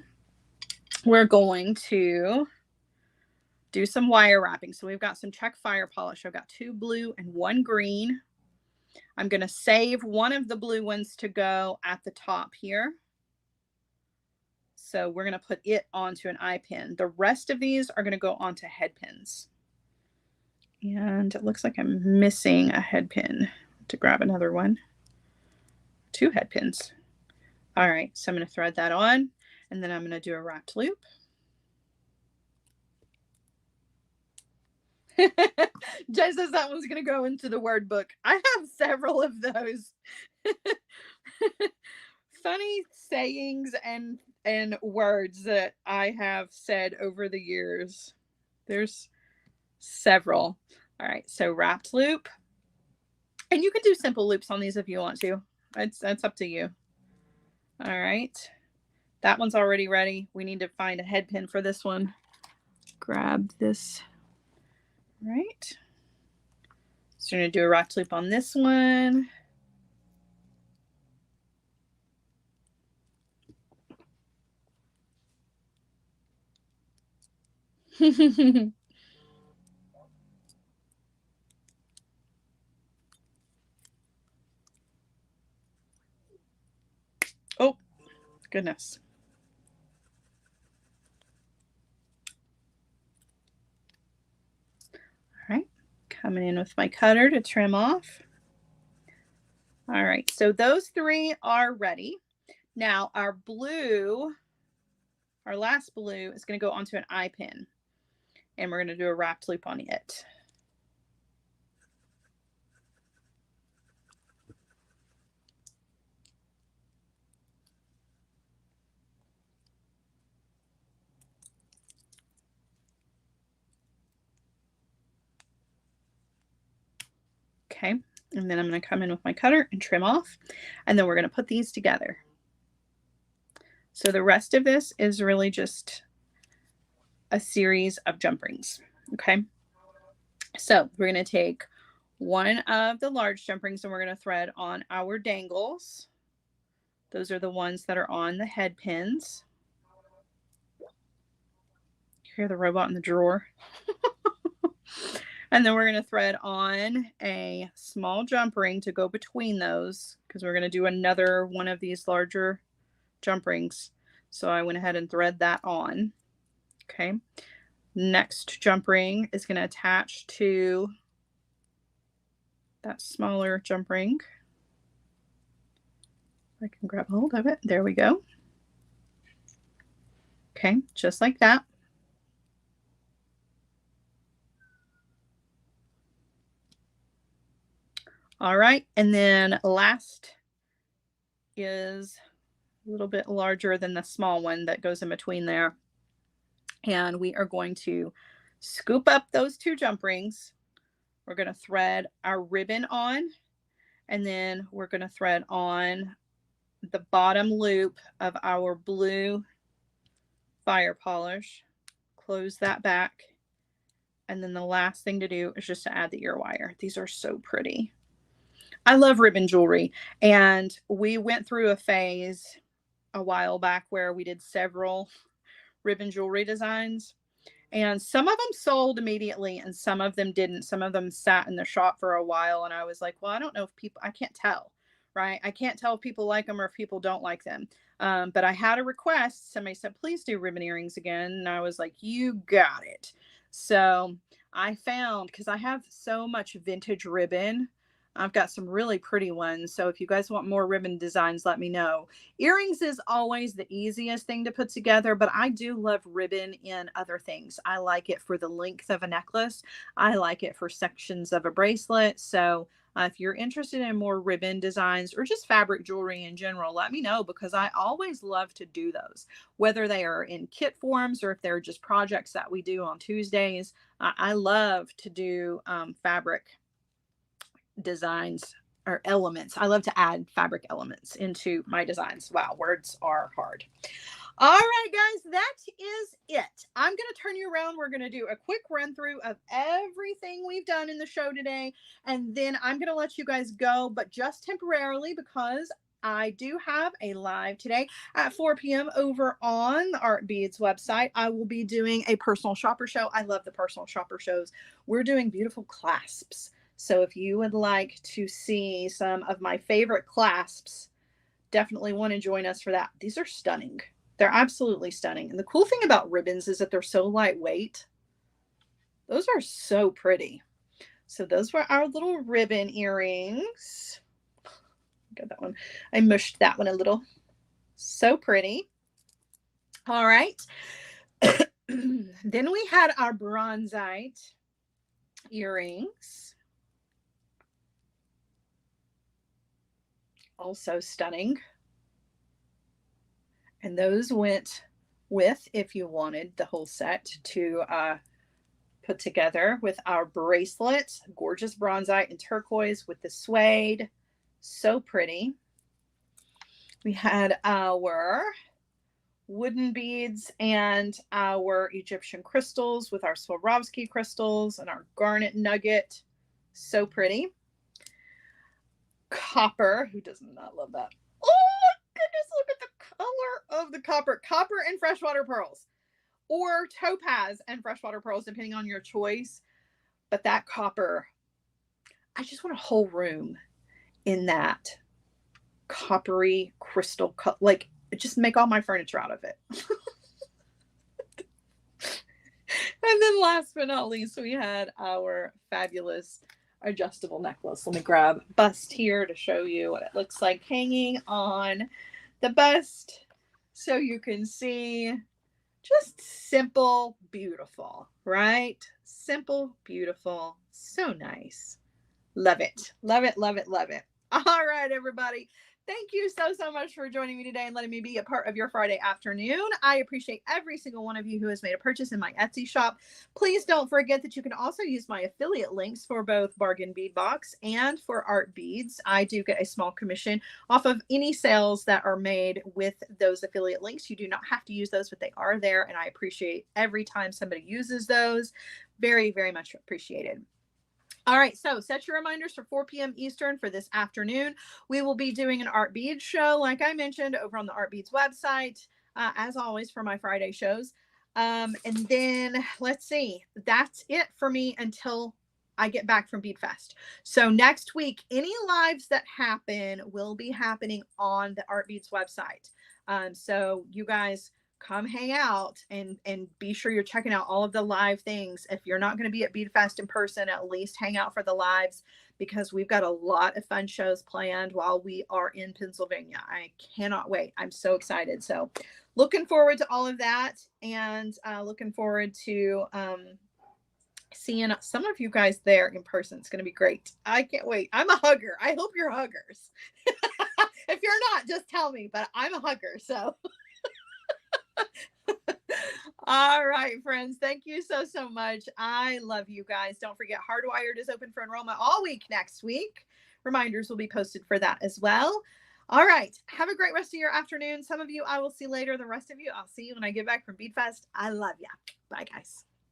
we're going to do some wire wrapping. So we've got some check fire polish. I've got 2 blue and 1 green. I'm going to save one of the blue ones to go at the top here. So we're going to put it onto an eye pin. The rest of these are going to go onto head pins. And it looks like I'm missing a head pin to grab another one. 2 head pins. All right, so I'm going to thread that on, and then I'm going to do a wrapped loop. Jay says that one's going to go into the word book. I have several of those. Funny sayings and words that I have said over the years. There's several. All right, so wrapped loop. And you can do simple loops on these if you want to. That's up to you. All right. That one's already ready. We need to find a head pin for this one. Grab this All right. So I'm going to do a rock loop on this one. Oh, goodness. All right. Coming in with my cutter to trim off. All right. So those 3 are ready. Now our blue, our last blue is going to go onto an eye pin, and we're going to do a wrapped loop on it. Okay. And then I'm going to come in with my cutter and trim off, and then we're going to put these together. So the rest of this is really just a series of jump rings. Okay. So we're going to take one of the large jump rings and we're going to thread on our dangles. Those are the ones that are on the head pins. You hear the robot in the drawer. And then we're going to thread on a small jump ring to go between those, because we're going to do another one of these larger jump rings. So I went ahead and thread that on. Okay. Next jump ring is going to attach to that smaller jump ring. I can grab hold of it. There we go. Okay, just like that. All right, and then last is a little bit larger than the small one that goes in between there. And we are going to scoop up those 2 jump rings. We're going to thread our ribbon on, and then we're going to thread on the bottom loop of our blue fire polish, close that back, and then the last thing to do is just to add the ear wire. These are so pretty. I love ribbon jewelry, and we went through a phase a while back where we did several ribbon jewelry designs, and some of them sold immediately and some of them didn't. Some of them sat in the shop for a while, and I was like, well, I don't know if people, I can't tell, right? I can't tell if people like them or if people don't like them. But I had a request. Somebody said, please do ribbon earrings again. And I was like, you got it. So I found, because I have so much vintage ribbon, I've got some really pretty ones. So if you guys want more ribbon designs, let me know. Earrings is always the easiest thing to put together, but I do love ribbon in other things. I like it for the length of a necklace. I like it for sections of a bracelet. So if you're interested in more ribbon designs or just fabric jewelry in general, let me know, because I always love to do those, whether they are in kit forms or if they're just projects that we do on Tuesdays. I love to do fabric designs or elements. I love to add fabric elements into my designs. Wow, words are hard. All right, guys, that is it. I'm going to turn you around. We're going to do a quick run through of everything we've done in the show today, and then I'm going to let you guys go, but just temporarily, because I do have a live today at 4 p.m. over on the Art Beads website. I will be doing a personal shopper show. I love the personal shopper shows. We're doing beautiful clasps. So if you would like to see some of my favorite clasps, definitely want to join us for that. These are stunning. They're absolutely stunning. And the cool thing about ribbons is that they're so lightweight. Those are so pretty. So those were our little ribbon earrings. Got that one. I mushed that one a little. So pretty. All right. Then we had our Bronzite earrings. Also stunning. And those went with, if you wanted the whole set to put together, with our bracelet, gorgeous Bronzite and turquoise with the suede. So pretty. We had our wooden beads and our Egyptian crystals with our Swarovski crystals and our garnet nugget. So pretty. Copper. Who does not love that? Oh, goodness, look at the color of the copper. Copper and freshwater pearls. Or topaz and freshwater pearls, depending on your choice. But that copper, I just want a whole room in that coppery crystal, like just make all my furniture out of it. And then last but not least, we had our fabulous adjustable necklace. Let me grab bust here to show you what it looks like hanging on the bust so you can see. Just simple, beautiful, right? Simple, beautiful, so nice. Love it, love it, love it, love it. All right, everybody. Thank you so much for joining me today and letting me be a part of your Friday afternoon. I appreciate every single one of you who has made a purchase in my Etsy shop. Please don't forget that you can also use my affiliate links for both Bargain Bead Box and for Art Beads. I do get a small commission off of any sales that are made with those affiliate links. You do not have to use those, but they are there, and I appreciate every time somebody uses those. Very, very much appreciated. All right, so set your reminders for 4 p.m. Eastern for this afternoon. We will be doing an Art Beads show, like I mentioned, over on the Art Beads website, as always, for my Friday shows. And then, let's see, that's it for me until I get back from Bead Fest. So next week, any lives that happen will be happening on the Art Beads website. So you guys come hang out and be sure you're checking out all of the live things. If you're not going to be at Bead Fest in person, at least hang out for the lives, because we've got a lot of fun shows planned while we are in Pennsylvania. I cannot wait. I'm so excited. So looking forward to all of that, and looking forward to seeing some of you guys there in person. It's going to be great. I can't wait. I'm a hugger. I hope you're huggers. If you're not, just tell me, but I'm a hugger. So all right, friends. Thank you so much. I love you guys. Don't forget, Hardwired is open for enrollment all week next week. Reminders will be posted for that as well. All right. Have a great rest of your afternoon. Some of you I will see later. The rest of you, I'll see you when I get back from Bead Fest. I love ya. Bye, guys.